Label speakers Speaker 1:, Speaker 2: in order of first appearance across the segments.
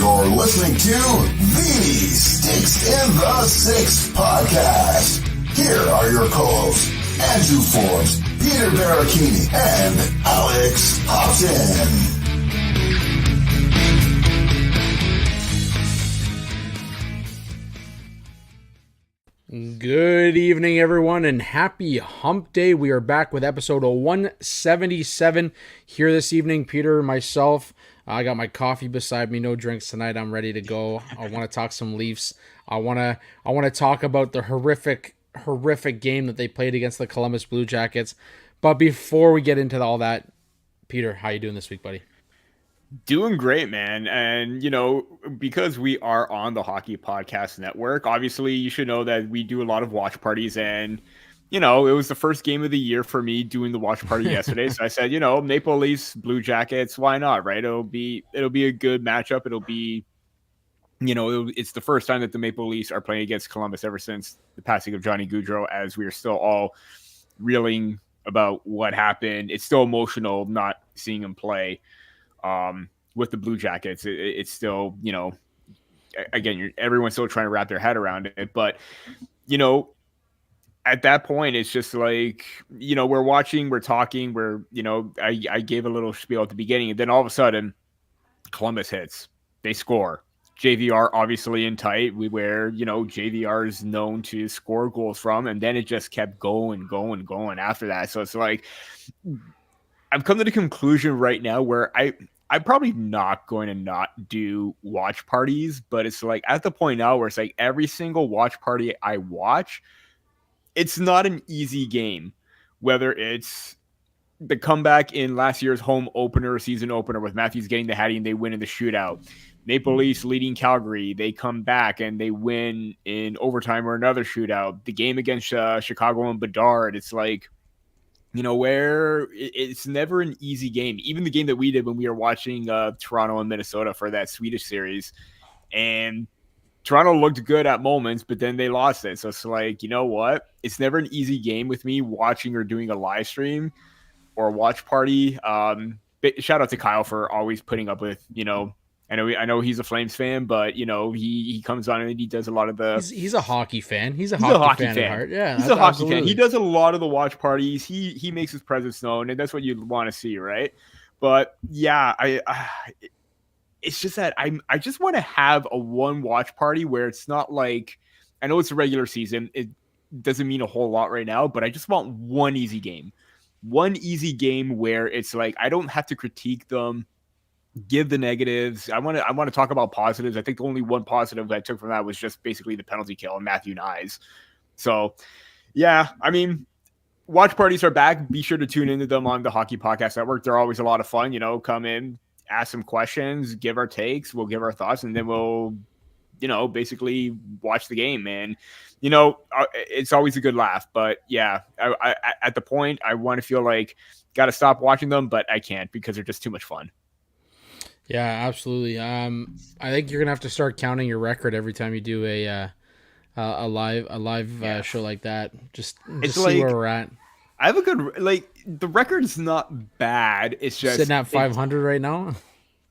Speaker 1: You're listening to the Sticks in the Six podcast. Here are your co-hosts, Andrew Forbes, Peter Barricini, and Alex Hobson.
Speaker 2: Good evening, everyone, and happy hump day. We are back with episode 177 here this evening. Peter, myself, I got my coffee beside me. No drinks tonight. I'm ready to go. I want to talk some Leafs. I want to talk about the horrific game that they played against the Columbus Blue Jackets. But before we get into all that, Peter, how you doing this week, buddy?
Speaker 3: Doing great, man. And, because we are on the Hockey Podcast Network, obviously you should know that we do a lot of watch parties. And, it was the first game of the year for me doing the watch party yesterday. So I said, Maple Leafs, Blue Jackets, why not, right? It'll be a good matchup. It'll be, it's the first time that the Maple Leafs are playing against Columbus ever since the passing of Johnny Gaudreau, as we are still all reeling about what happened. It's still emotional not seeing him play. With the Blue Jackets, it's still, again, everyone's still trying to wrap their head around it. But, at that point, it's just like, we're watching, we're talking, I gave a little spiel at the beginning, and then all of a sudden, Columbus hits. They score. JVR obviously in tight, where, JVR is known to score goals from, and then it just kept going after that. So it's like, I've come to the conclusion right now where I'm probably not going to not do watch parties, but it's like at the point now where it's like every single watch party I watch, it's not an easy game. Whether it's the comeback in last year's home opener, season opener with Matthews getting the Hattie and they win in the shootout. Maple Leafs leading Calgary, they come back and they win in overtime or another shootout. The game against Chicago and Bedard, it's like, where it's never an easy game. Even the game that we did when we were watching Toronto and Minnesota for that Swedish series, and Toronto looked good at moments, but then they lost it. So it's like, you know what? It's never an easy game with me watching or doing a live stream or a watch party. Shout out to Kyle for always putting up with, I know he's a Flames fan, but he comes on and he does a lot of the.
Speaker 2: He's a hockey fan. He's a hockey fan at heart. Yeah,
Speaker 3: he's a hockey fan. He does a lot of the watch parties. He makes his presence known, and that's what you want to see, right? But yeah, it's just that I just want to have a one watch party where it's not like, I know it's a regular season. It doesn't mean a whole lot right now, but I just want one easy game where it's like I don't have to critique them. Give the negatives. I want to talk about positives. I think the only one positive I took from that was just basically the penalty kill and Matthew Nyes. So, yeah, I mean, watch parties are back. Be sure to tune into them on the Hockey Podcast Network. They're always a lot of fun. Come in, ask some questions, give our takes. We'll give our thoughts, and then we'll, basically watch the game. And it's always a good laugh. But yeah, I at the point I want to feel like got to stop watching them, but I can't because they're just too much fun.
Speaker 2: Yeah, absolutely. I think you're gonna have to start counting your record every time you do a live show like that. Just see like, where we're at.
Speaker 3: I have a good the record's not bad. It's just
Speaker 2: sitting at 500 right now.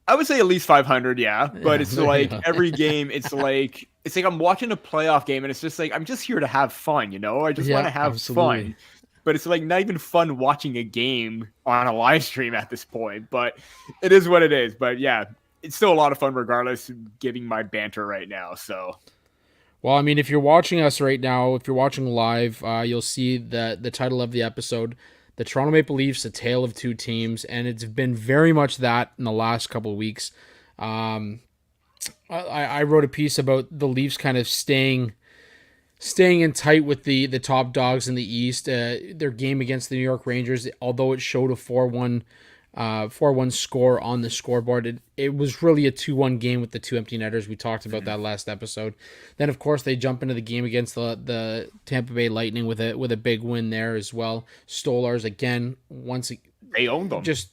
Speaker 3: I would say at least 500, yeah. But it's like every game, it's like I'm watching a playoff game, and it's just like I'm just here to have fun. I just want to have fun. But it's like not even fun watching a game on a live stream at this point. But it is what it is. But yeah, it's still a lot of fun regardless, giving my banter right now. So,
Speaker 2: well, I mean, if you're watching us right now, if you're watching live, you'll see the title of the episode, The Toronto Maple Leafs, A Tale of Two Teams. And it's been very much that in the last couple of weeks. I wrote a piece about the Leafs kind of staying in tight with the top dogs in the East. Their game against the New York Rangers, although it showed a 4-1 score on the scoreboard, it was really a 2-1 game with the two empty netters. We talked about that last episode. Then, of course, they jump into the game against the Tampa Bay Lightning with a big win there as well. Stolars, again,
Speaker 3: they owned them.
Speaker 2: Just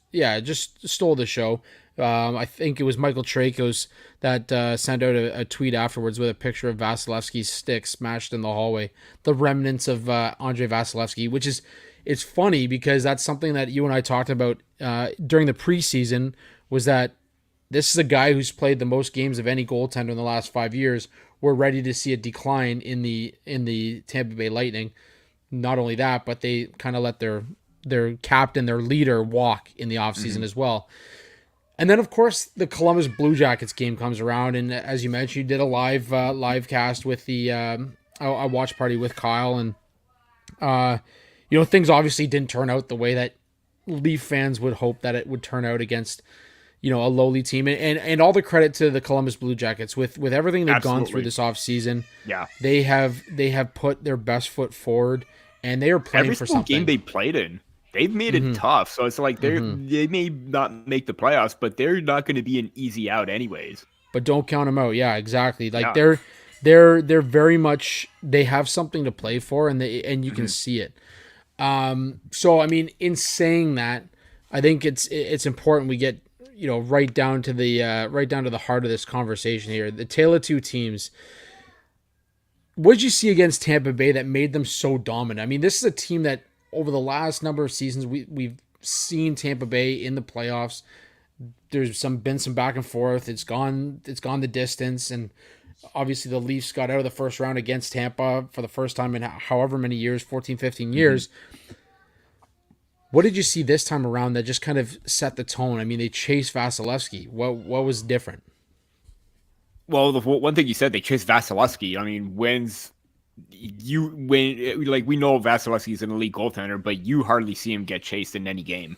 Speaker 2: stole the show. I think it was Michael Tracos that sent out a tweet afterwards with a picture of Vasilevsky's stick smashed in the hallway. The remnants of Andrei Vasilevsky, which is, it's funny because that's something that you and I talked about during the preseason, was that this is a guy who's played the most games of any goaltender in the last 5 years. We're ready to see a decline in the Tampa Bay Lightning. Not only that, but they kind of let their captain, their leader, walk in the offseason as well. And then, of course, the Columbus Blue Jackets game comes around, and as you mentioned, you did a live cast with the a watch party with Kyle, and things obviously didn't turn out the way that Leaf fans would hope that it would turn out against a lowly team, and all the credit to the Columbus Blue Jackets with everything they've gone through this offseason.
Speaker 3: Yeah,
Speaker 2: they have put their best foot forward, and they are playing for something.
Speaker 3: Game they played in, they've made it tough. So it's like they may not make the playoffs, but they're not going to be an easy out anyways.
Speaker 2: But don't count them out. Yeah, exactly. Like they're very much, they have something to play for, and you can see it. So I mean, in saying that, I think it's important we get right down to the heart of this conversation here. The tale of two teams. What did you see against Tampa Bay that made them so dominant? I mean, this is a team that over the last number of seasons we've seen Tampa Bay in the playoffs. There's been some back and forth. It's gone the distance, and obviously the Leafs got out of the first round against Tampa for the first time in however many years, 14, 15 years. What did you see this time around that just kind of set the tone? I mean, they chased Vasilevsky. What was different?
Speaker 3: Well, the one thing you said, they chased Vasilevsky. I mean, we know Vasilevsky is an elite goaltender, but you hardly see him get chased in any game.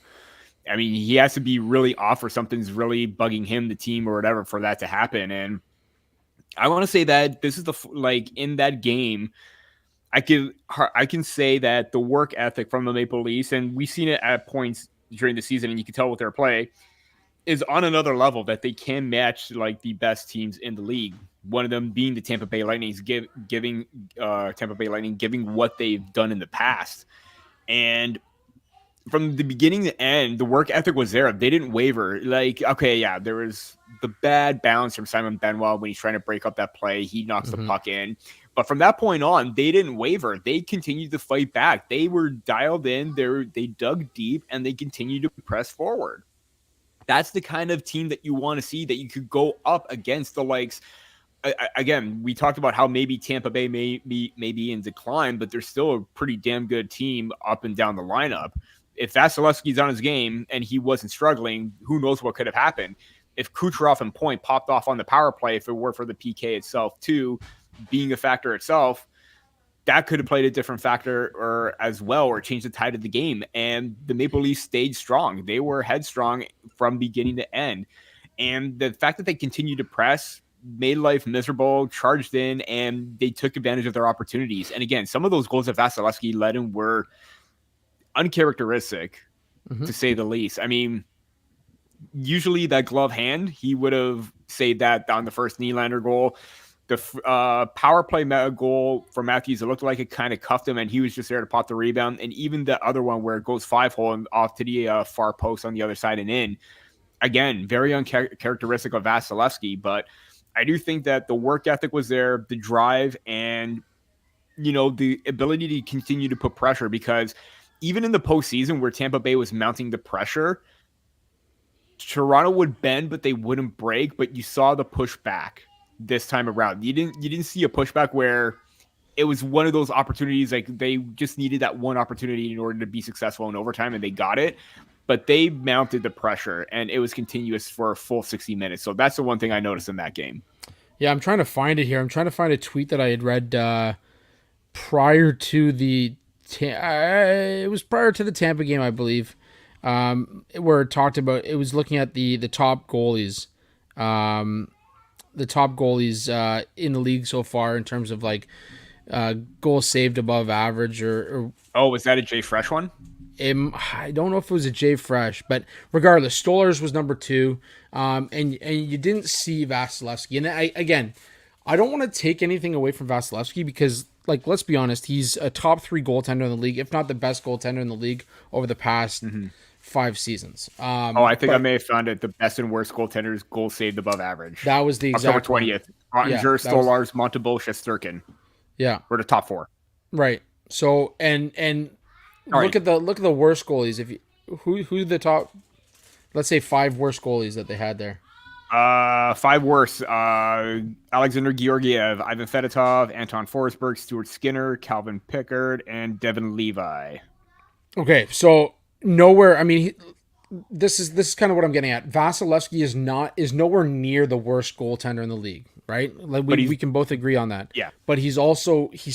Speaker 3: I mean, he has to be really off or something's really bugging him, the team, or whatever, for that to happen. And I want to say that this is in that game, I can say that the work ethic from the Maple Leafs, and we've seen it at points during the season, and you can tell with their play, is on another level, that they can match like the best teams in the league. One of them being the Tampa Bay Lightning, giving what they've done in the past. And from the beginning to end, the work ethic was there. They didn't waver. There was the bad bounce from Simon Benoit when he's trying to break up that play. He knocks the puck in. But from that point on, they didn't waver. They continued to fight back. They were dialed in. They dug deep, and they continued to press forward. That's the kind of team that you want to see, that you could go up against the likes. Again, we talked about how maybe Tampa Bay may be in decline, but they're still a pretty damn good team up and down the lineup. If Vasilevsky's on his game and he wasn't struggling, who knows what could have happened. If Kucherov and Point popped off on the power play, if it were for the PK itself too, being a factor itself, that could have played a different factor as well, or changed the tide of the game. And the Maple Leafs stayed strong. They were headstrong from beginning to end. And the fact that they continued to press made life miserable, charged in, and they took advantage of their opportunities. And again, some of those goals that Vasilevsky led in were uncharacteristic, to say the least. I mean, usually that glove hand, he would have saved that on the first Nylander goal. The power play goal for Matthews, it looked like it kind of cuffed him, and he was just there to pop the rebound. And even the other one where it goes 5-hole and off to the far post on the other side and in. Again, very uncharacteristic of Vasilevsky, but I do think that the work ethic was there, the drive, and the ability to continue to put pressure, because even in the postseason where Tampa Bay was mounting the pressure, Toronto would bend, but they wouldn't break. But you saw the pushback this time around. You didn't see a pushback where it was one of those opportunities, like they just needed that one opportunity in order to be successful in overtime, and they got it. But they mounted the pressure, and it was continuous for a full 60 minutes. So that's the one thing I noticed in that game.
Speaker 2: Yeah, I'm trying to find it here. I'm trying to find a tweet that I had read prior to the it was prior to the Tampa game, I believe, where it talked about, it was looking at the top goalies, in the league so far in terms of like goals saved above average or
Speaker 3: oh, was that a Jay Fresh one?
Speaker 2: I don't know if it was a Jay Fresh, but regardless, Stolarz was number 2, and you didn't see Vasilevsky. And I don't want to take anything away from Vasilevsky, because, like, let's be honest, he's a top 3 goaltender in the league, if not the best goaltender in the league over the past 5 seasons.
Speaker 3: I think I may have found it. The best and worst goaltenders, goals saved above average.
Speaker 2: That was the exact
Speaker 3: October 20th. Ottinger, Stolarz, Montembeault, Shesterkin.
Speaker 2: Yeah,
Speaker 3: were the top 4.
Speaker 2: Right. So and look at the worst goalies. If you who the top, let's say 5 worst goalies that they had there.
Speaker 3: Five worse. Alexander Georgiev, Ivan Fedotov, Anton Forsberg, Stuart Skinner, Calvin Pickard, and Devin Levi.
Speaker 2: Okay, so nowhere. I mean, this is kind of what I'm getting at. Vasilevsky is nowhere near the worst goaltender in the league, right? Like we can both agree on that.
Speaker 3: Yeah.
Speaker 2: But he's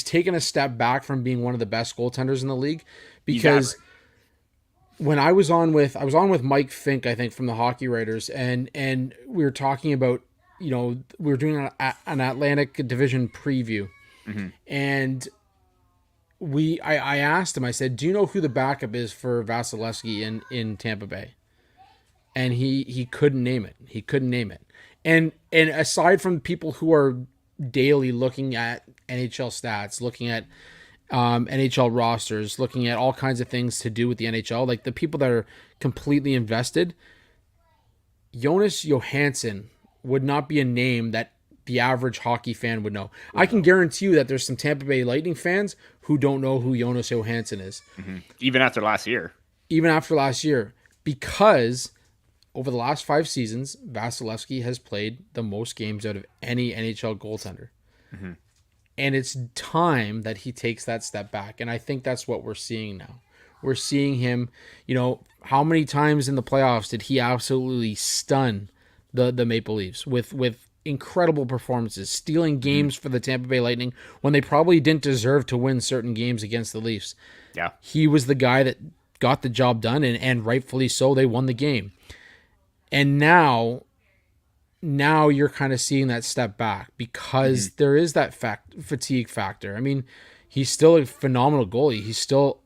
Speaker 2: taken a step back from being one of the best goaltenders in the league, because when I was on with Mike Fink, I think, from the Hockey Writers, and we were talking about, we were doing an Atlantic Division preview, and I asked him, I said, do you know who the backup is for Vasilevsky in Tampa Bay? And he couldn't name it. He couldn't name it. And aside from people who are daily looking at NHL stats, looking at NHL rosters, looking at all kinds of things to do with the NHL, like the people that are completely invested, Jonas Johansson would not be a name that the average hockey fan would know. I can guarantee you that there's some Tampa Bay Lightning fans who don't know who Jonas Johansson is.
Speaker 3: Even after last year.
Speaker 2: Because over the last 5 seasons, Vasilevsky has played the most games out of any NHL goaltender. And it's time that he takes that step back. And I think that's what we're seeing now. We're seeing him, how many times in the playoffs did he absolutely stun the Maple Leafs with incredible performances, stealing games for the Tampa Bay Lightning when they probably didn't deserve to win certain games against the Leafs.
Speaker 3: Yeah.
Speaker 2: He was the guy that got the job done, and rightfully so, they won the game. And now you're kind of seeing that step back, because there is that fatigue factor. I mean, he's still a phenomenal goalie. He's still,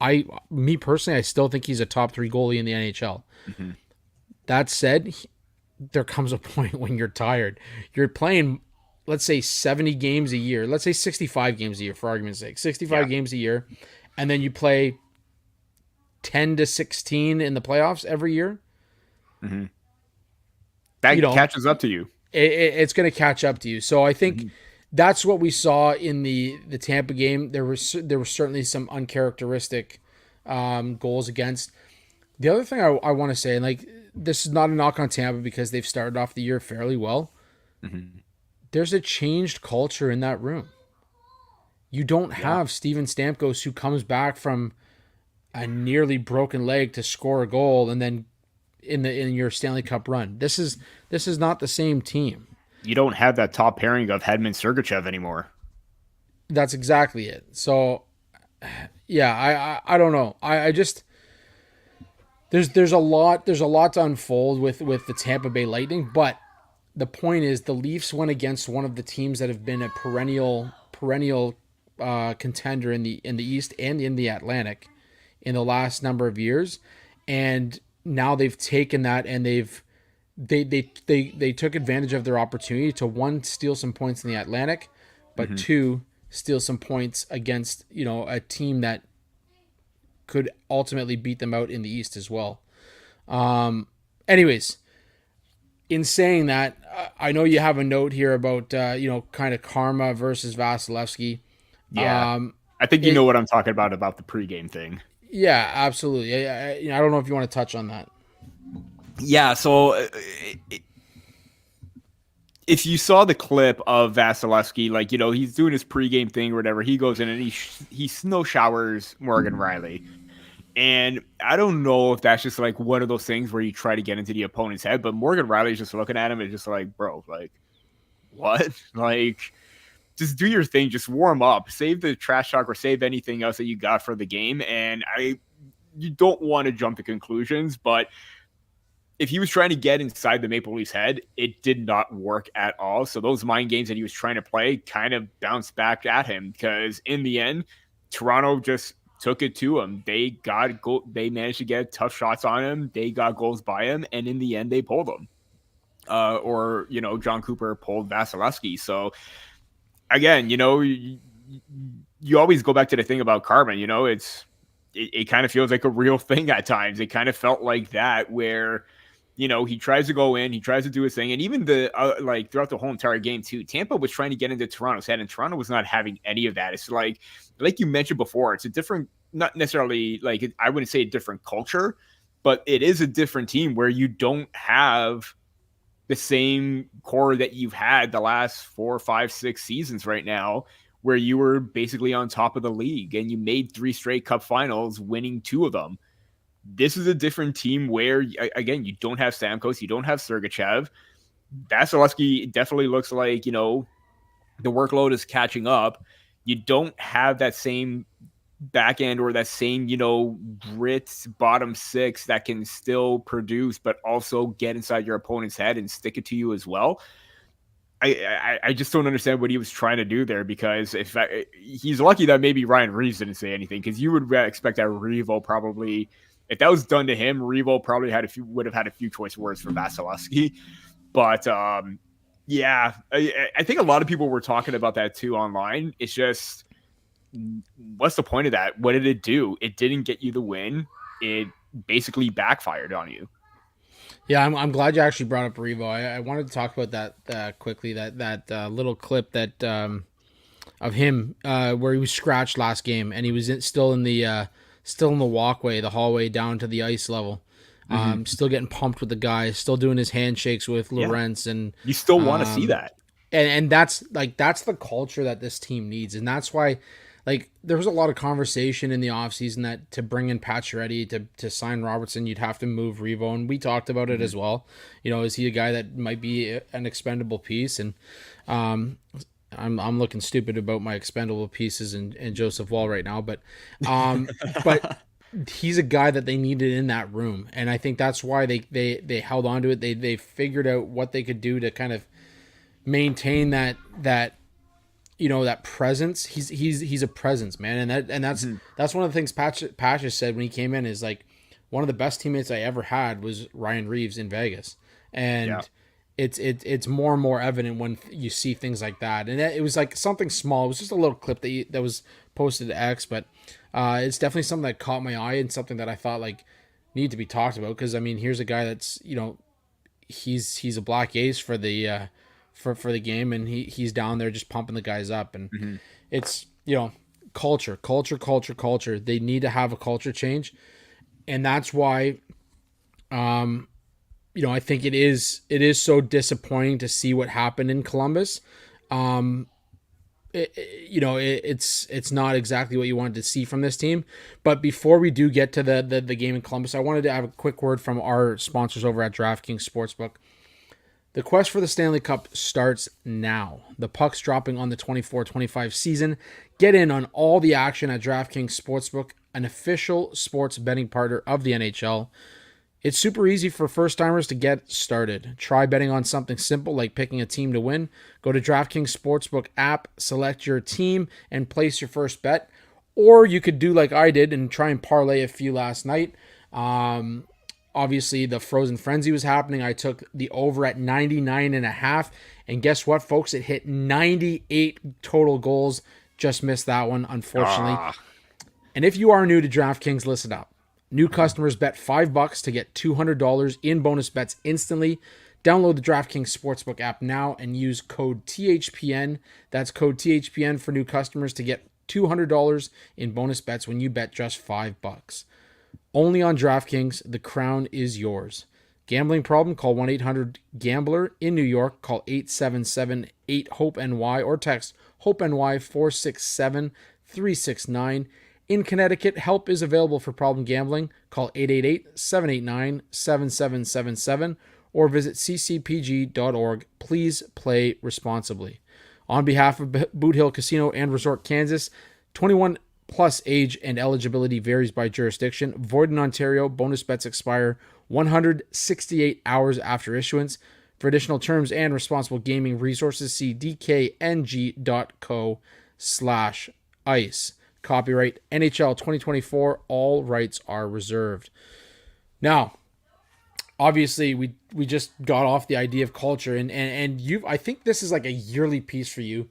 Speaker 2: me personally, I still think he's a top 3 goalie in the NHL. That said, there comes a point when you're tired. You're playing, let's say, 70 games a year. Let's say 65 games a year, for argument's sake. 65 games a year. And then you play 10 to 16 in the playoffs every year.
Speaker 3: That catches up to you.
Speaker 2: It's going to catch up to you. So I think that's what we saw in the Tampa game. There were certainly some uncharacteristic goals against. The other thing I want to say, and like, this is not a knock on Tampa because they've started off the year fairly well. There's a changed culture in that room. You don't have Steven Stamkos, who comes back from a nearly broken leg to score a goal, and then in your Stanley Cup run. This is not the same team.
Speaker 3: You don't have that top pairing of Hedman Sergachev anymore.
Speaker 2: That's exactly it. So, yeah, I don't know. I just there's a lot to unfold with the Tampa Bay Lightning, but the point is the Leafs went against one of the teams that have been a perennial contender in the East and in the Atlantic in the last number of years, and now they've taken that and they took advantage of their opportunity to, 1, steal some points in the Atlantic, but 2, steal some points against a team that could ultimately beat them out in the East as well. Anyways, in saying that, I know you have a note here about kind of karma versus Vasilevsky.
Speaker 3: Yeah, I think you know what I'm talking about the pregame thing.
Speaker 2: Yeah, absolutely. I don't know if you want to touch on that.
Speaker 3: Yeah, so if you saw the clip of Vasilevsky, like, he's doing his pregame thing or whatever, he goes in and he snow showers Morgan Riley. And I don't know if that's just like one of those things where you try to get into the opponent's head, but Morgan Riley's just looking at him and just like, bro, like, what? Like, just do your thing, just warm up, save the trash talk or save anything else that you got for the game. And you don't want to jump to conclusions, but if he was trying to get inside the Maple Leafs head, it did not work at all. So those mind games that he was trying to play kind of bounced back at him, because in the end, Toronto just took it to him. They managed to get tough shots on him. They got goals by him. And in the end, they pulled him. John Cooper pulled Vasilevsky. So again, you always go back to the thing about karma. It kind of feels like a real thing at times. It kind of felt like that, where he tries to go in, he tries to do his thing, and even throughout the whole entire game too, Tampa was trying to get into Toronto's head, and Toronto was not having any of that. It's like you mentioned before, it's a different, not necessarily I wouldn't say a different culture, but it is a different team where you don't have the same core that you've had the last 4, 5, 6 seasons right now, where you were basically on top of the league and you made 3 straight cup finals, winning 2 of them. This is a different team where, again, you don't have Stamkos, you don't have Sergachev. Vasilevsky definitely looks like, the workload is catching up. You don't have that same back end or that same, grit bottom 6 that can still produce, but also get inside your opponent's head and stick it to you as well. I just don't understand what he was trying to do there, because he's lucky that maybe Ryan Reeves didn't say anything, because you would expect that Revo probably, if that was done to him, Revo probably would have had a few choice words for Vasilevsky. But yeah, I think a lot of people were talking about that too online. It's just, what's the point of that? What did it do? It didn't get you the win. It basically backfired on you.
Speaker 2: Yeah, I'm glad you actually brought up Revo. I wanted to talk about that quickly. That little clip that of him where he was scratched last game, and he was still in the walkway, the hallway down to the ice level, still getting pumped with the guys, still doing his handshakes with Lorentz, and
Speaker 3: you still want to see that.
Speaker 2: And that's the culture that this team needs, and that's why. Like, there was a lot of conversation in the offseason that to bring in Pacioretty, to sign Robertson, you'd have to move Revo, and we talked about it as well. Is he a guy that might be an expendable piece? And I'm looking stupid about my expendable pieces and Joseph Wall right now, but but he's a guy that they needed in that room, and I think that's why they held on to it. They figured out what they could do to kind of maintain that that presence. He's a presence, man, and that's one of the things Pash said when he came in, is like, one of the best teammates I ever had was Ryan Reeves in Vegas, and it's more and more evident when you see things like that. And it was like something small. It was just a little clip that was posted to X, but it's definitely something that caught my eye and something that I thought like needed to be talked about, because I mean, here's a guy that's he's a black ace for the for the game, and he's down there just pumping the guys up, and it's culture. They need to have a culture change, and that's why I think it is so disappointing to see what happened in Columbus. It's not exactly what you wanted to see from this team. But before we do get to the game in Columbus, I wanted to have a quick word from our sponsors over at DraftKings Sportsbook. The quest for the Stanley Cup starts now. The puck's dropping on the 24-25 season. Get in on all the action at DraftKings Sportsbook, an official sports betting partner of the NHL. It's super easy for first-timers to get started. Try betting on something simple like picking a team to win. Go to DraftKings Sportsbook app, select your team, and place your first bet. Or you could do like I did and try and parlay a few last night. Obviously, the Frozen Frenzy was happening. I took the over at 99.5. And guess what, folks? It hit 98 total goals. Just missed that one, unfortunately. And if you are new to DraftKings, listen up. New customers bet $5 to get $200 in bonus bets instantly. Download the DraftKings Sportsbook app now and use code THPN. That's code THPN for new customers to get $200 in bonus bets when you bet just $5. Only on DraftKings, the crown is yours. Gambling problem? Call 1-800-GAMBLER. In New York, call 877-8-HOPE-NY or text HOPE-NY 467-369. In Connecticut, help is available for problem gambling. Call 888-789-7777 or visit ccpg.org. Please play responsibly. On behalf of Boot Hill Casino and Resort, Kansas, 21 plus age and eligibility varies by jurisdiction. Void in Ontario. Bonus bets expire 168 hours after issuance. For additional terms and responsible gaming resources, see dkng.co/ice. Copyright NHL 2024. All rights are reserved. Now, obviously, we just got off the idea of culture, and you. I think this is like a yearly piece for you.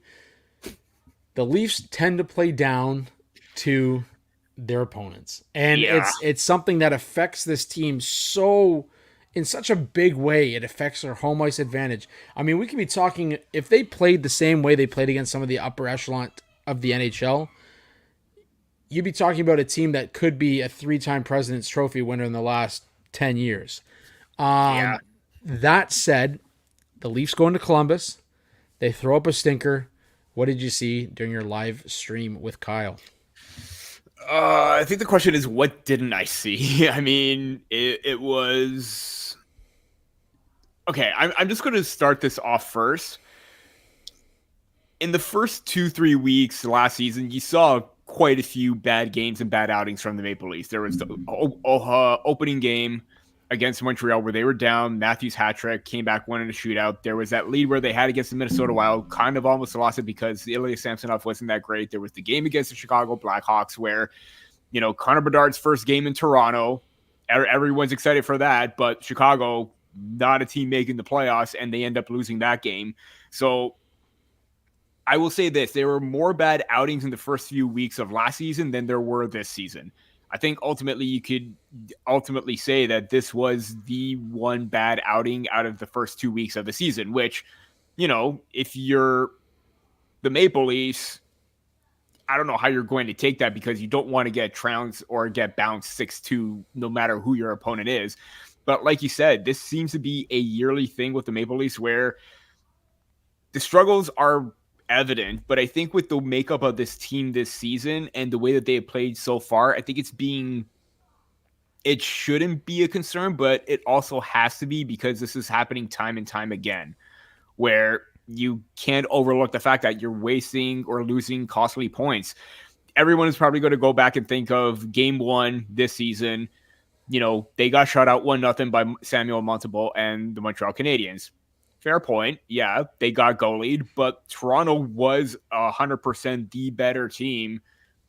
Speaker 2: The Leafs tend to play down to their opponents, and it's something that affects this team so in such a big way. It affects their home ice advantage. I mean, we could be talking if they played the same way they played against some of the upper echelon of the NHL. You'd be talking about a team that could be a 3-time President's Trophy winner in the last 10 years. That said, the Leafs go into Columbus. They throw up a stinker. What did you see during your live stream with Kyle?
Speaker 3: I think the question is, what didn't I see? I mean, it was... Okay, I'm just going to start this off first. In the first 2-3 weeks last season, you saw quite a few bad games and bad outings from the Maple Leafs. There was the opening game against Montreal where they were down. Matthews hat trick, came back, won in a shootout. There was that lead where they had against the Minnesota Wild, kind of almost lost it because Ilya Samsonov wasn't that great. There was the game against the Chicago Blackhawks where, Connor Bedard's first game in Toronto, everyone's excited for that, but Chicago, not a team making the playoffs, and they end up losing that game. So I will say this, there were more bad outings in the first few weeks of last season than there were this season. I think ultimately you could say that this was the one bad outing out of the first 2 weeks of the season, which, if you're the Maple Leafs, I don't know how you're going to take that because you don't want to get trounced or get bounced 6-2 no matter who your opponent is. But like you said, this seems to be a yearly thing with the Maple Leafs where the struggles are evident, but I think with the makeup of this team this season and the way that they have played so far, I think it shouldn't be a concern, but it also has to be because this is happening time and time again, where you can't overlook the fact that you're wasting or losing costly points. Everyone is probably going to go back and think of game one this season. They got shut out 1-0 by Samuel Montembeault and the Montreal Canadiens. Fair point. Yeah, they got goalied, but Toronto was 100% the better team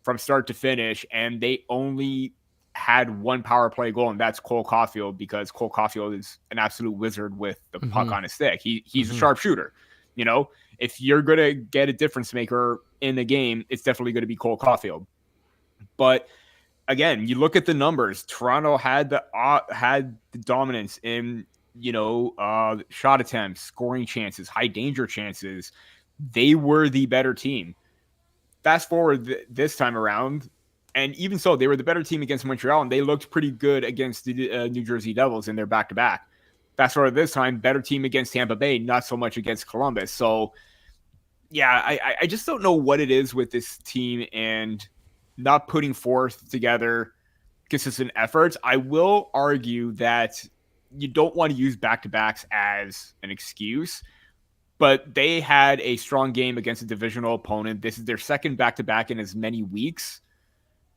Speaker 3: from start to finish, and they only had one power play goal, and that's Cole Caulfield, because Cole Caulfield is an absolute wizard with the puck on his stick. He's a sharp shooter. If you're going to get a difference maker in the game, it's definitely going to be Cole Caulfield. But again, you look at the numbers. Toronto had the dominance in shot attempts, scoring chances, high danger chances. They were the better team. Fast forward this time around, and even so, they were the better team against Montreal, and they looked pretty good against the New Jersey Devils in their back-to-back. Fast forward this time, better team against Tampa Bay, not so much against Columbus. So, yeah, I just don't know what it is with this team and not putting forth together consistent efforts. I will argue that you don't want to use back-to-backs as an excuse, but they had a strong game against a divisional opponent. This is their second back-to-back in as many weeks,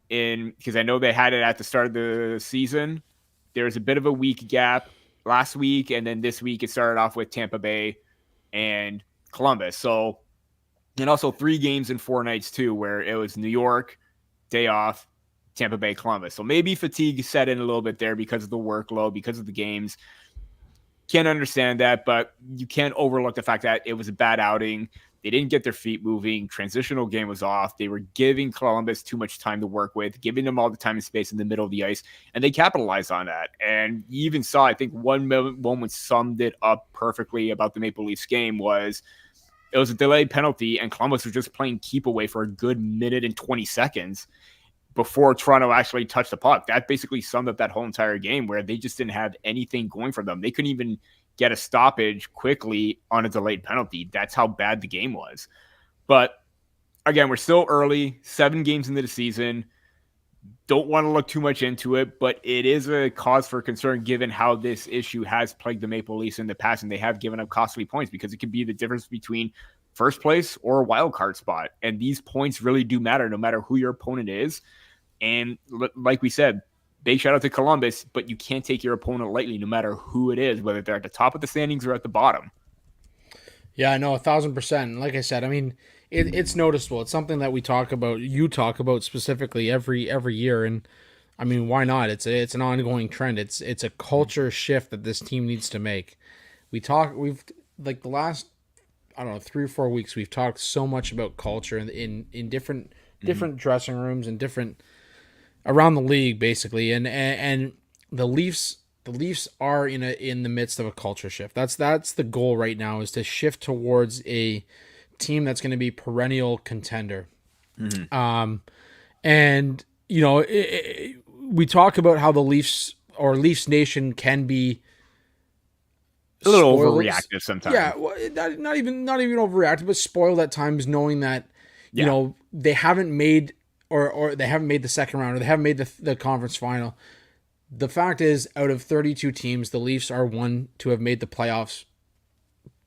Speaker 3: because I know they had it at the start of the season. There's a bit of a week gap last week, and then this week it started off with Tampa Bay and Columbus. So, and also 3 games in 4 nights too, where it was New York, day off, Tampa Bay, Columbus. So maybe fatigue set in a little bit there because of the workload, because of the games. Can't understand that, but you can't overlook the fact that it was a bad outing. They didn't get their feet moving. Transitional game was off. They were giving Columbus too much time to work with, giving them all the time and space in the middle of the ice, and they capitalized on that. And you even saw, I think one moment summed it up perfectly about the Maple Leafs game was it was a delayed penalty, and Columbus was just playing keep away for a good minute and 20 seconds before Toronto actually touched the puck. That basically summed up that whole entire game where they just didn't have anything going for them. They couldn't even get a stoppage quickly on a delayed penalty. That's how bad the game was. But again, we're still early, 7 games into the season. Don't want to look too much into it, but it is a cause for concern given how this issue has plagued the Maple Leafs in the past, and they have given up costly points because it could be the difference between first place or a wild card spot. And these points really do matter no matter who your opponent is. And like we said, big shout out to Columbus, but you can't take your opponent lightly no matter who it is, whether they're at the top of the standings or at the bottom.
Speaker 2: Yeah, I know, 1,000%. Like I said, I mean, it's noticeable. It's something that we talk about. You talk about specifically every year, and I mean, why not? It's an ongoing trend. It's a culture shift that this team needs to make. We've like the last 3 or 4 weeks, we've talked so much about culture in different dressing rooms and different around the league, basically, and the Leafs are in the midst of a culture shift. That's the goal right now, is to shift towards a team that's going to be perennial contender. And we talk about how the Leafs or Leafs Nation can be
Speaker 3: A little
Speaker 2: spoiled.
Speaker 3: overreactive sometimes.
Speaker 2: Yeah, well, not even overreactive, but spoiled at times, knowing that they haven't made or they haven't made the second round, or they haven't made the conference final. The fact is, out of 32 teams, the Leafs are one to have made the playoffs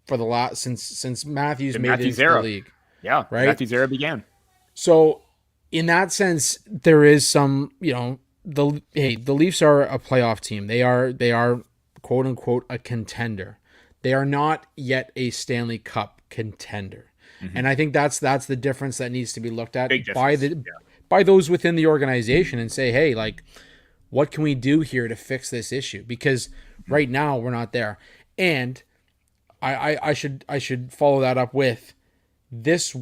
Speaker 2: for the last since Matthews made it into the league.
Speaker 3: Yeah,
Speaker 2: right.
Speaker 3: Matthews era began.
Speaker 2: So, in that sense, there is some, the Leafs are a playoff team. They are quote unquote a contender. They are not yet a Stanley Cup contender. Mm-hmm. And I think that's the difference that needs to be looked at by those within the organization and say, hey, like, what can we do here to fix this issue? Because right now we're not there. And I should follow that up with this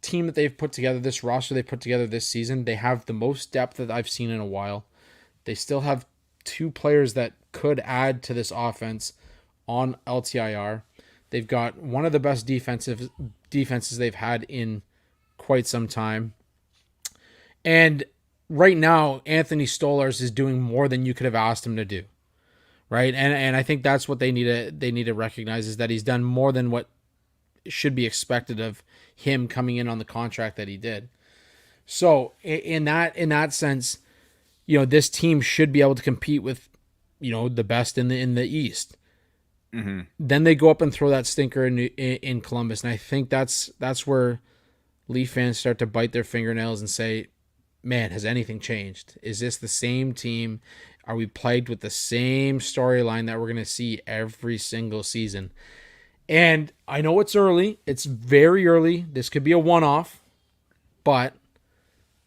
Speaker 2: team that they've put together, this roster they put together this season. They have the most depth that I've seen in a while. They still have two players that could add to this offense on LTIR. They've got one of the best defenses they've had in quite some time. And right now, Anthony Stolarz is doing more than you could have asked him to do. Right? And I think that's what they need to recognize, is that he's done more than what should be expected of him coming in on the contract that he did. So in that sense, this team should be able to compete with, the best in the East. Mm-hmm. Then they go up and throw that stinker in Columbus, and I think that's where Leaf fans start to bite their fingernails and say, man, has anything changed? Is this the same team? Are we plagued with the same storyline that we're going to see every single season? And I know it's early. It's very early. This could be a one-off, but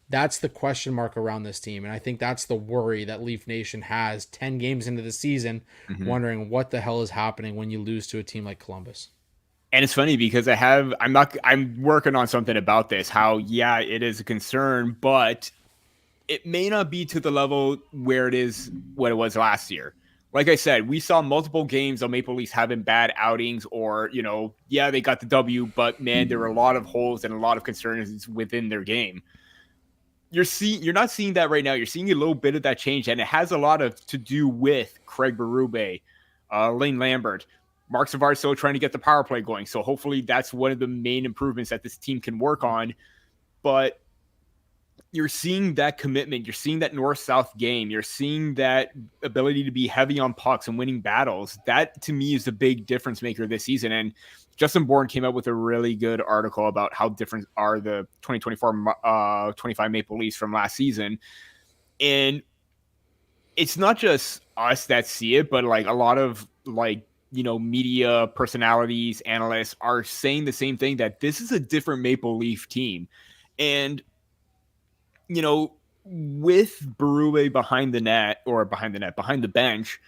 Speaker 2: that's the question mark around this team. And I think that's the worry that Leaf Nation has 10 games into the season, wondering what the hell is happening when you lose to a team like Columbus.
Speaker 3: And it's funny because I'm working on something about this, how, yeah, it is a concern, but it may not be to the level where it is what it was last year. Like I said, we saw multiple games of Maple Leafs having bad outings, or, they got the W, but man, there were a lot of holes and a lot of concerns within their game. You're not seeing that right now. You're seeing a little bit of that change, and it has a lot to do with Craig Berube, Lane Lambert, Mark Savard still trying to get the power play going. So hopefully that's one of the main improvements that this team can work on. But you're seeing that commitment. You're seeing that north-south game. You're seeing that ability to be heavy on pucks and winning battles. That, to me, is the big difference maker this season. And Justin Bourne came out with a really good article about how different are the 2024-25 Maple Leafs from last season. And it's not just us that see it, but like a lot of media personalities, analysts are saying the same thing, that this is a different Maple Leaf team. And with Berube behind the bench,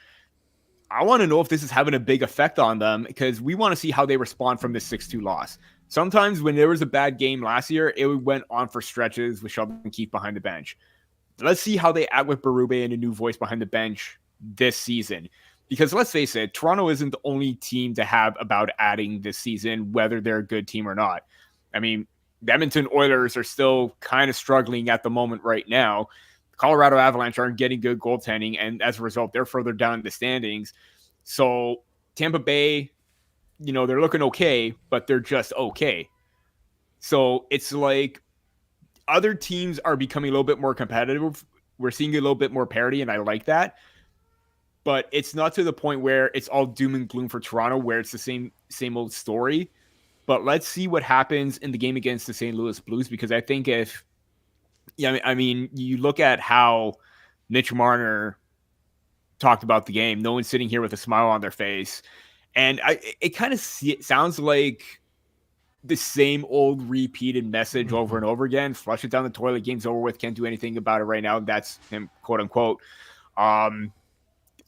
Speaker 3: I want to know if this is having a big effect on them, because we want to see how they respond from this 6-2 loss. Sometimes when there was a bad game last year, it went on for stretches with Sheldon Keefe behind the bench. Let's see how they act with Berube and a new voice behind the bench this season. Because let's face it, Toronto isn't the only team to have about adding this season, whether they're a good team or not. I mean, the Edmonton Oilers are still kind of struggling at the moment right now. The Colorado Avalanche aren't getting good goaltending, and as a result, they're further down in the standings. So Tampa Bay, they're looking okay, but they're just okay. So it's like other teams are becoming a little bit more competitive. We're seeing a little bit more parity, and I like that. But it's not to the point where it's all doom and gloom for Toronto, where it's the same old story. But let's see what happens in the game against the St. Louis Blues, because I think you look at how Mitch Marner talked about the game, no one's sitting here with a smile on their face. And it kind of sounds like the same old repeated message over and over again. Flush it down the toilet, game's over with, can't do anything about it right now. That's him, quote unquote.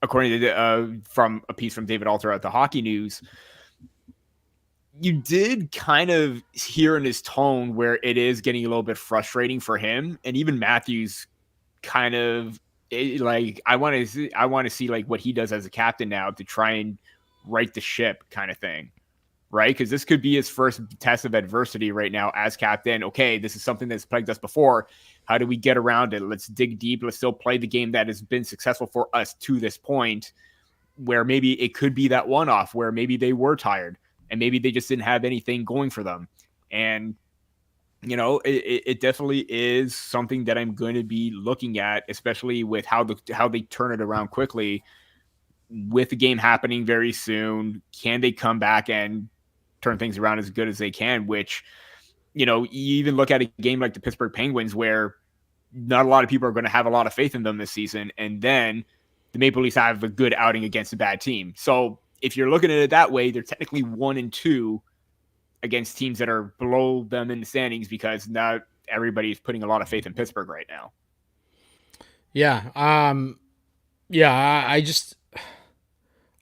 Speaker 3: According to from a piece from David Alter at the Hockey News, you did kind of hear in his tone where it is getting a little bit frustrating for him. And even Matthews kind of I want to see like what he does as a captain now to try and right the ship kind of thing. Right. Because this could be his first test of adversity right now as captain. Okay, this is something that's plagued us before. How do we get around it? Let's dig deep. Let's still play the game that has been successful for us to this point. where maybe it could be that one-off where maybe they were tired and maybe they just didn't have anything going for them. And, it definitely is something that I'm going to be looking at, especially with how they turn it around quickly with the game happening very soon. Can they come back and turn things around as good as they can, which, you even look at a game like the Pittsburgh Penguins where not a lot of people are going to have a lot of faith in them this season. And then the Maple Leafs have a good outing against a bad team. So if you're looking at it that way, they're technically 1-2 against teams that are below them in the standings because not everybody's putting a lot of faith in Pittsburgh right now.
Speaker 2: Yeah. I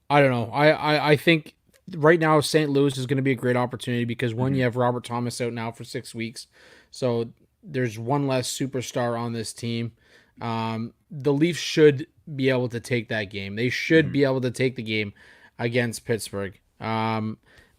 Speaker 2: don't know. I think right now St. Louis is going to be a great opportunity because one, you have Robert Thomas out now for 6 weeks. So there's one less superstar on this team. The Leafs should be able to take that game. They should be able to take the game against Pittsburgh.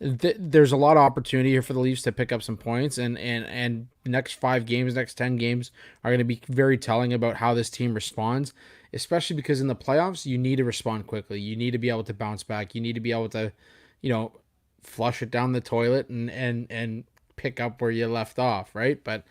Speaker 2: There's a lot of opportunity here for the Leafs to pick up some points, and next 5 games, next 10 games are going to be very telling about how this team responds, especially because in the playoffs, you need to respond quickly. You need to be able to bounce back. You need to be able to, flush it down the toilet and pick up where you left off, right? But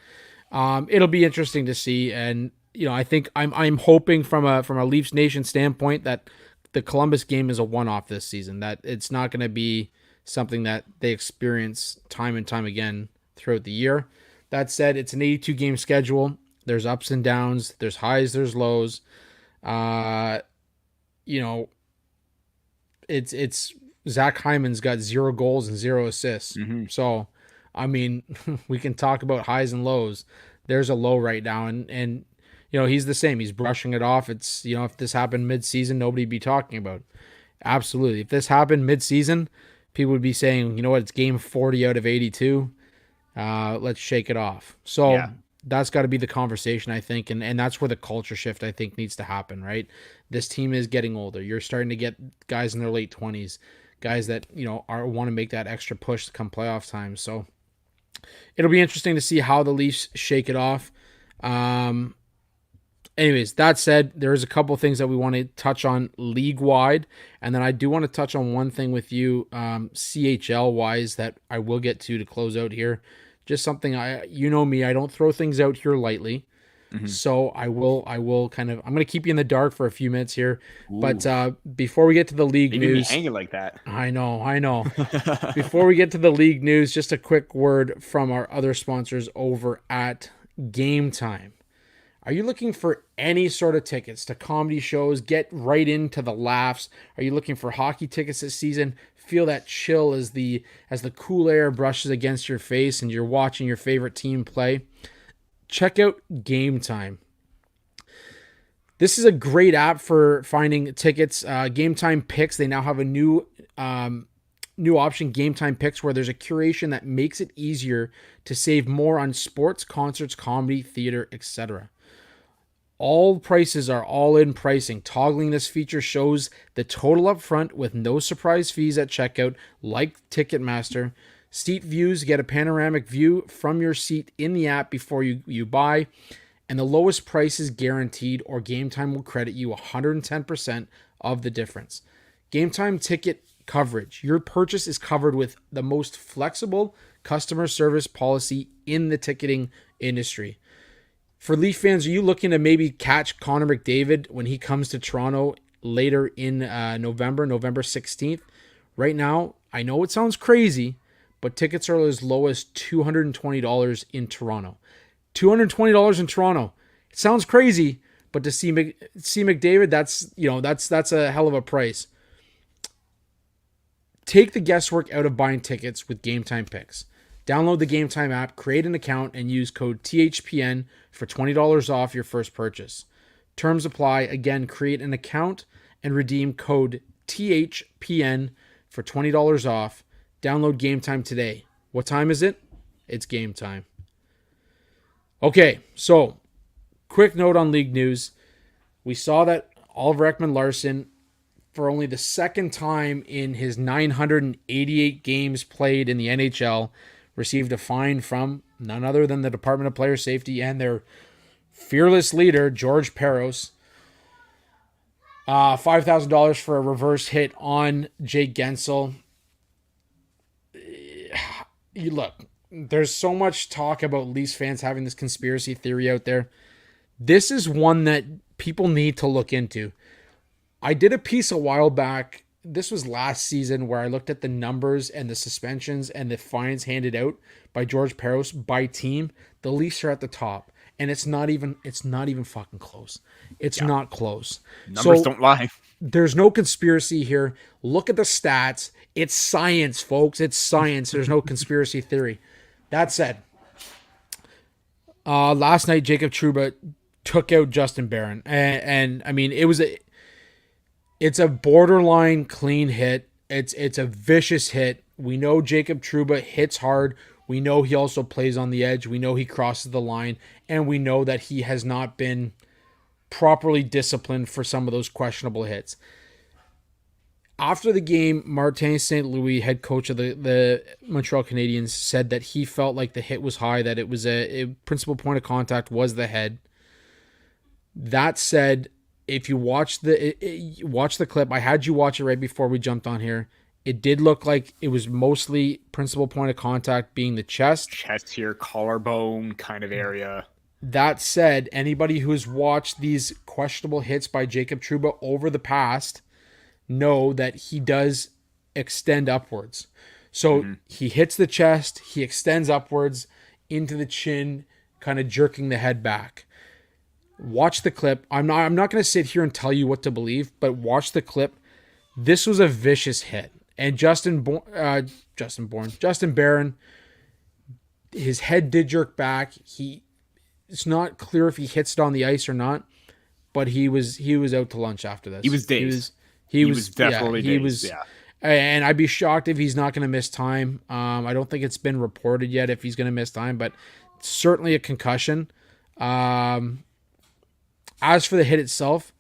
Speaker 2: it'll be interesting to see, and I think I'm hoping from a Leafs Nation standpoint that the Columbus game is a one-off this season, that it's not going to be something that they experience time and time again throughout the year. That said, it's an 82-game schedule. There's ups and downs. There's highs. There's lows. It's Zach Hyman's got 0 goals and 0 assists. So, I mean, we can talk about highs and lows. There's a low right now, and he's the same. He's brushing it off. It's, if this happened mid-season, nobody'd be talking about it. Absolutely. If this happened mid-season, people would be saying, it's game 40 out of 82. Let's shake it off. So that's got to be the conversation, I think. And that's where the culture shift, I think, needs to happen, right? This team is getting older. You're starting to get guys in their late 20s, guys that, want to make that extra push come playoff time. So it'll be interesting to see how the Leafs shake it off. Anyways, that said, there's a couple of things that we want to touch on league-wide, and then I do want to touch on one thing with you CHL-wise that I will get to close out here. Just something, me, I don't throw things out here lightly, so I will kind of, I'm going to keep you in the dark for a few minutes here, but before we get to the league news.
Speaker 3: Hanging like that.
Speaker 2: I know. Before we get to the league news, just a quick word from our other sponsors over at Gametime. Are you looking for any sort of tickets to comedy shows? Get right into the laughs. Are you looking for hockey tickets this season? Feel that chill as the cool air brushes against your face and you're watching your favorite team play? Check out Gametime. This is a great app for finding tickets. Gametime Picks. They now have a new option, Gametime Picks, where there's a curation that makes it easier to save more on sports, concerts, comedy, theater, etc. All prices are all-in pricing. Toggling this feature shows the total up front with no surprise fees at checkout, like Ticketmaster. Seat views, get a panoramic view from your seat in the app before you buy. And the lowest price is guaranteed, or Gametime will credit you 110% of the difference. Gametime ticket coverage. Your purchase is covered with the most flexible customer service policy in the ticketing industry. For Leaf fans, are you looking to maybe catch Connor McDavid when he comes to Toronto later in November 16th? Right now, I know it sounds crazy, but tickets are as low as $220 in Toronto. $220 in Toronto. It sounds crazy, but to see McDavid, that's a hell of a price. Take the guesswork out of buying tickets with Gametime Picks. Download the Gametime app, create an account, and use code THPN for $20 off your first purchase. Terms apply. Again, create an account and redeem code THPN for $20 off. Download Gametime today. What time is it? It's game time. Okay, so quick note on league news. We saw that Oliver Ekman-Larsson, for only the second time in his 988 games played in the NHL, received a fine from none other than the Department of Player Safety and their fearless leader, George Peros. $5,000 for a reverse hit on Jake Gensel. You look, there's so much talk about Leafs fans having this conspiracy theory out there. This is one that people need to look into. I did a piece a while back. This was last season where I looked at the numbers and the suspensions and the fines handed out by George Peros by team. The Leafs are at the top, and it's not even fucking close. It's not close.
Speaker 3: Numbers don't lie.
Speaker 2: There's no conspiracy here. Look at the stats. It's science, folks. It's science. There's no conspiracy theory. That said, last night Jacob Trouba took out Justin Barron, and I mean it's a borderline clean hit. It's a vicious hit. We know Jacob Trouba hits hard. We know he also plays on the edge. We know he crosses the line, and we know that he has not been properly disciplined for some of those questionable hits. After the game, Martin St. Louis, head coach of the Montreal Canadiens, said that he felt like the hit was high, that it was a principal point of contact was the head. That said, if you watch the clip, I had you watch it right before we jumped on here. It did look like it was mostly principal point of contact being the chest.
Speaker 3: Chest here, collarbone kind of area.
Speaker 2: That said, anybody who's watched these questionable hits by Jacob Trouba over the past know that he does extend upwards. So he hits the chest, he extends upwards into the chin, kind of jerking the head back. Watch the clip. I'm not going to sit here and tell you what to believe, but watch the clip. This was a vicious hit. And Justin Barron, his head did jerk back. It's not clear if he hits it on the ice or not, but he was out to lunch after this.
Speaker 3: He was dazed. He was definitely dazed.
Speaker 2: And I'd be shocked if he's not going to miss time. I don't think it's been reported yet if he's going to miss time, but certainly a concussion. As for the hit itself,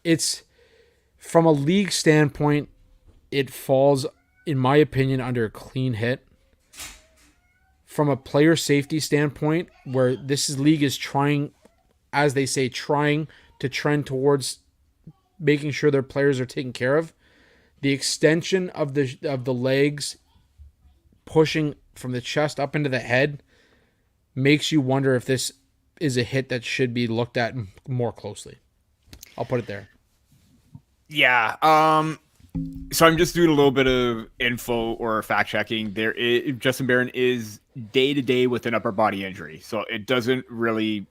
Speaker 2: it's from a league standpoint, it falls, in my opinion, under a clean hit. From a player safety standpoint, where this league is trying, as they say, trying to trend towards making sure their players are taken care of, the extension of the legs pushing from the chest up into the head makes you wonder if this is a hit that should be looked at more closely. I'll put it there.
Speaker 3: Yeah. So I'm just doing a little bit of info or fact checking. Justin Barron is day to day with an upper body injury, so it doesn't really.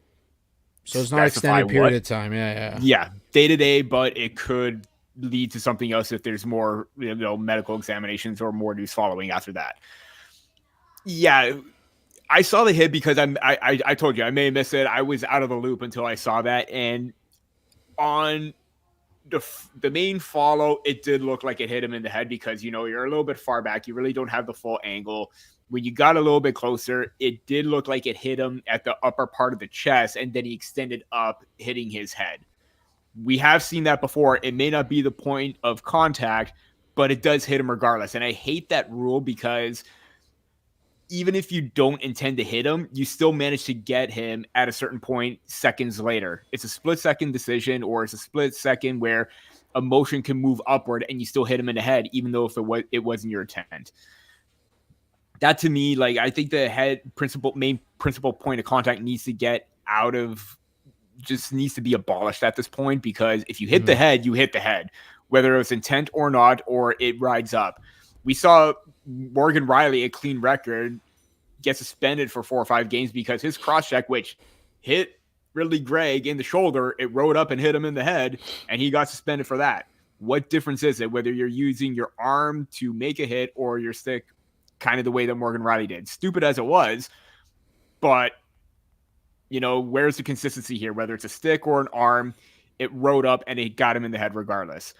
Speaker 2: So it's not an extended period of time. Yeah,
Speaker 3: day to day, but it could lead to something else if there's more, medical examinations or more news following after that. Yeah, I saw the hit because I told you I may have missed it. I was out of the loop until I saw that, and on the main follow, it did look like it hit him in the head because, you're a little bit far back. You really don't have the full angle. When you got a little bit closer, it did look like it hit him at the upper part of the chest, and then he extended up, hitting his head. We have seen that before. It may not be the point of contact, but it does hit him regardless. And I hate that rule because even if you don't intend to hit him, you still manage to get him at a certain point seconds later. It's a split-second decision, or it's a split second where a motion can move upward and you still hit him in the head, even though if it wasn't your intent. That to me, I think the main principal point of contact needs to needs to be abolished at this point, because if you hit the head, you hit the head, whether it was intent or not, or it rides up. We saw Morgan Riley, a clean record, get suspended for 4 or 5 games because his cross-check, which hit Ridley Gregg in the shoulder, it rode up and hit him in the head, and he got suspended for that. What difference is it whether you're using your arm to make a hit or your stick, kind of the way that Morgan Riley did? Stupid as it was, but, where's the consistency here? Whether it's a stick or an arm, it rode up and it got him in the head regardless.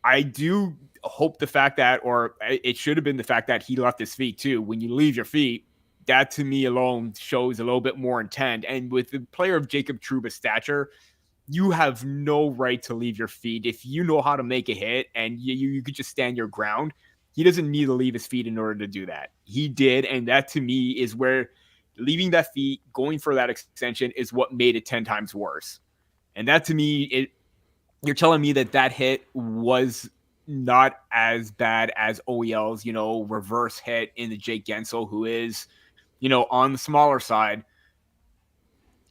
Speaker 3: I do hope the fact that, or it should have been the fact that he left his feet too. When you leave your feet, that to me alone shows a little bit more intent. And with the player of Jacob Trouba's stature, you have no right to leave your feet. If you know how to make a hit and you could just stand your ground, he doesn't need to leave his feet in order to do that. He did, and that to me is where leaving that feet, going for that extension is what made it 10 times worse. And that to me, you're telling me that hit was not as bad as OEL's, reverse hit in the Jake Gensel, who is, on the smaller side,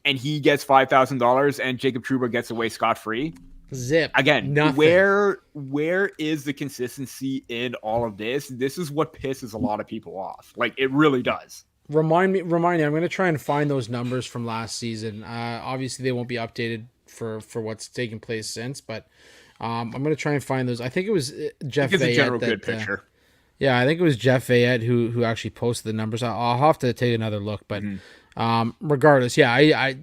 Speaker 3: and he gets $5,000 and Jacob Trouba gets away scot-free.
Speaker 2: Zip.
Speaker 3: Again,
Speaker 2: nothing.
Speaker 3: Where is the consistency in all of this? This is what pisses a lot of people off. Like, it really does.
Speaker 2: Remind me. I'm going to try and find those numbers from last season. Obviously, they won't be updated for what's taken place since, but I'm going to try and find those. I think it was Jeff Fayette.
Speaker 3: It's a general good picture.
Speaker 2: Yeah, I think it was Jeff Fayette who actually posted the numbers. I'll have to take another look, but regardless, yeah,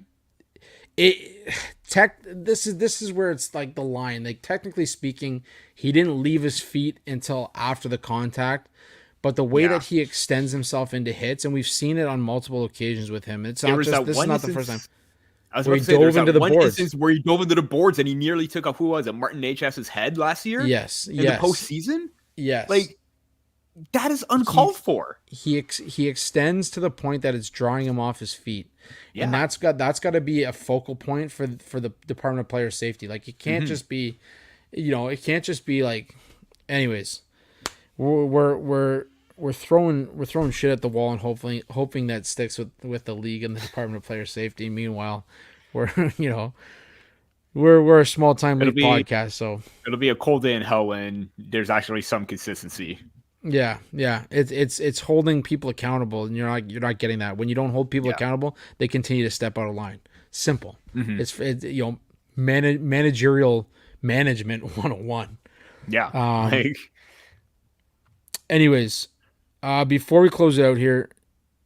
Speaker 2: this is where it's like the line. Like, technically speaking, he didn't leave his feet until after the contact, but the way that he extends himself into hits, and we've seen it on multiple occasions with him. It's not just this is not the first time.
Speaker 3: I was about to say, dove into the boards. Where he dove into the boards and he nearly took up, who was it, Martin Necas's head last year?
Speaker 2: Yes,
Speaker 3: in the postseason.
Speaker 2: Yes,
Speaker 3: like that is uncalled for.
Speaker 2: He extends to the point that it's drawing him off his feet, and that's got to be a focal point for the Department of Player Safety. Like, it can't just be, it can't just be like. Anyways, we're throwing shit at the wall and hoping that sticks with the league and the Department of Player Safety. Meanwhile, we're a small time league podcast, so
Speaker 3: it'll be a cold day in hell when there's actually some consistency.
Speaker 2: Yeah, it's holding people accountable, and you're not getting that. When you don't hold people accountable, they continue to step out of line. Simple. It's managerial management 101.
Speaker 3: Yeah.
Speaker 2: Anyways, before we close it out here,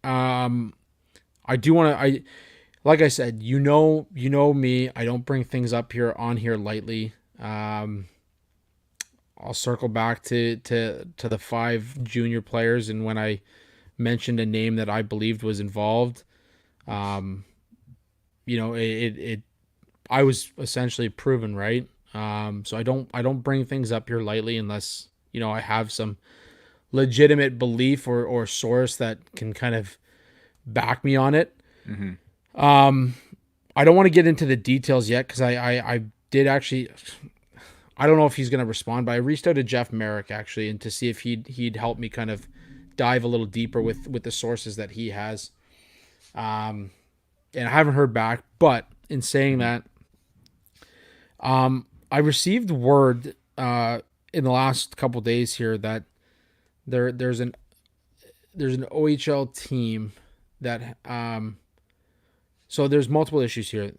Speaker 2: I do want to. Like I said, you know me. I don't bring things up on here lightly. I'll circle back to the 5 junior players, and when I mentioned a name that I believed was involved, I was essentially proven right. So I don't bring things up here lightly unless I have some legitimate belief or source that can kind of back me on it. I don't want to get into the details yet because I did actually. I don't know if he's going to respond, but I reached out to Jeff Merrick actually, and to see if he'd help me kind of dive a little deeper with the sources that he has. And I haven't heard back, but in saying that, I received word in the last couple of days here that there's an OHL team that so there's multiple issues here.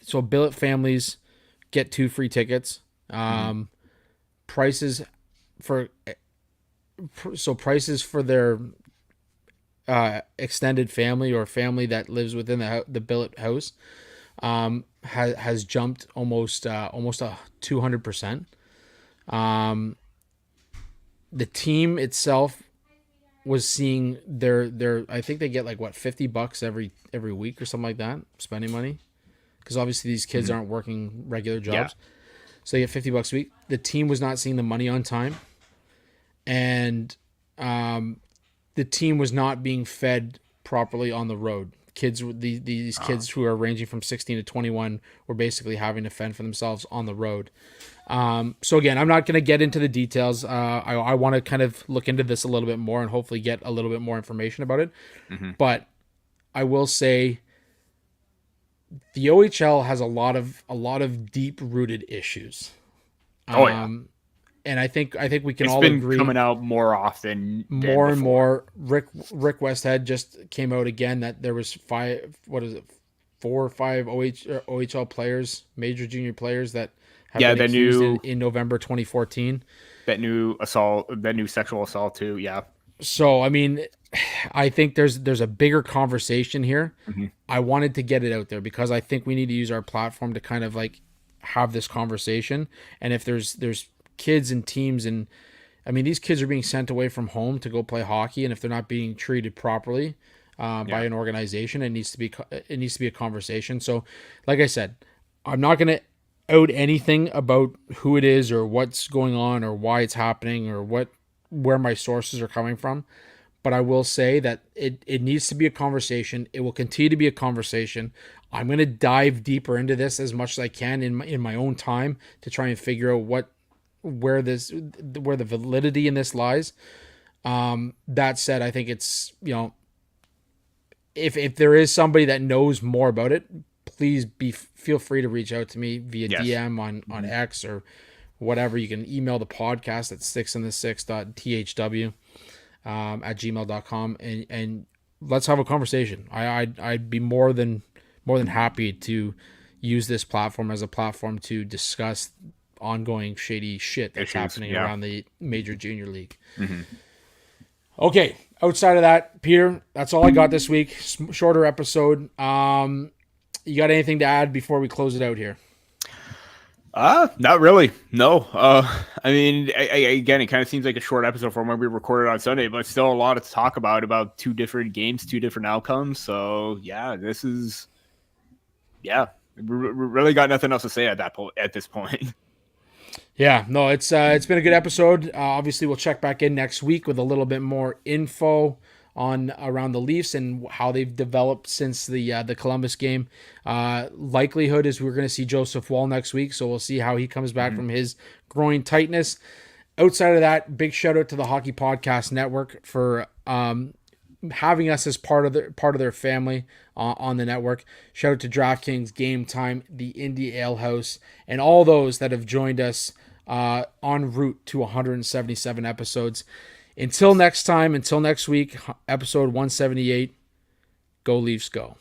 Speaker 2: So billet families get 2 free tickets. Prices for their extended family or family that lives within the billet house has jumped almost 200%. The team itself was seeing their I think they get like $50 every week or something like that, spending money. Because obviously these kids aren't working regular jobs. So they get $50 a week. The team was not seeing the money on time. And the team was not being fed properly on the road. These kids who are ranging from 16 to 21 were basically having to fend for themselves on the road. So again, I'm not going to get into the details. I want to kind of look into this a little bit more and hopefully get a little bit more information about it. But I will say, the OHL has a lot of deep-rooted issues. And I think we can all agree. It's been
Speaker 3: coming out more often.
Speaker 2: More and more. Rick Westhead just came out again that there was 4 or 5 OHL players, major junior players that have been accused in November 2014.
Speaker 3: That new sexual assault too. Yeah.
Speaker 2: So I mean, I think there's a bigger conversation here. I wanted to get it out there because I think we need to use our platform to kind of like have this conversation. And if there's kids and teams, and I mean, these kids are being sent away from home to go play hockey, and if they're not being treated properly by an organization, it needs to be a conversation. So, like I said, I'm not going to out anything about who it is or what's going on or why it's happening or where my sources are coming from. but I will say that it needs to be a conversation. It will continue to be a conversation. I'm going to dive deeper into this as much as I can in my own time to try and figure out where the validity in this lies. That said, I think it's, if there is somebody that knows more about it, please feel free to reach out to me via DM on X or whatever. You can email the podcast at 6in6.thw at gmail.com and let's have a conversation. I'd be more than happy to use this platform as a platform to discuss ongoing shady shit that's happening around the major junior league. Mm-hmm. Okay, outside of that, Peter, that's all I got this week. Shorter episode. You got anything to add before we close it out here?
Speaker 3: Not really. No. I mean, again, it kind of seems like a short episode from when we recorded on Sunday, but still a lot to talk about 2 different games, 2 different outcomes. So yeah, this is, we really got nothing else to say at this point.
Speaker 2: Yeah, no, it's been a good episode. Obviously, we'll check back in next week with a little bit more info on around the Leafs and how they've developed since the Columbus game. Likelihood is we're going to see Joseph Wall next week, so we'll see how he comes back from his groin tightness. Outside of that, big shout out to the Hockey Podcast Network for having us as part of their family on the network. Shout out to DraftKings, Gametime, the Indie Ale House, and all those that have joined us en route to 177 episodes. Until next time, until next week, episode 178, go Leafs go.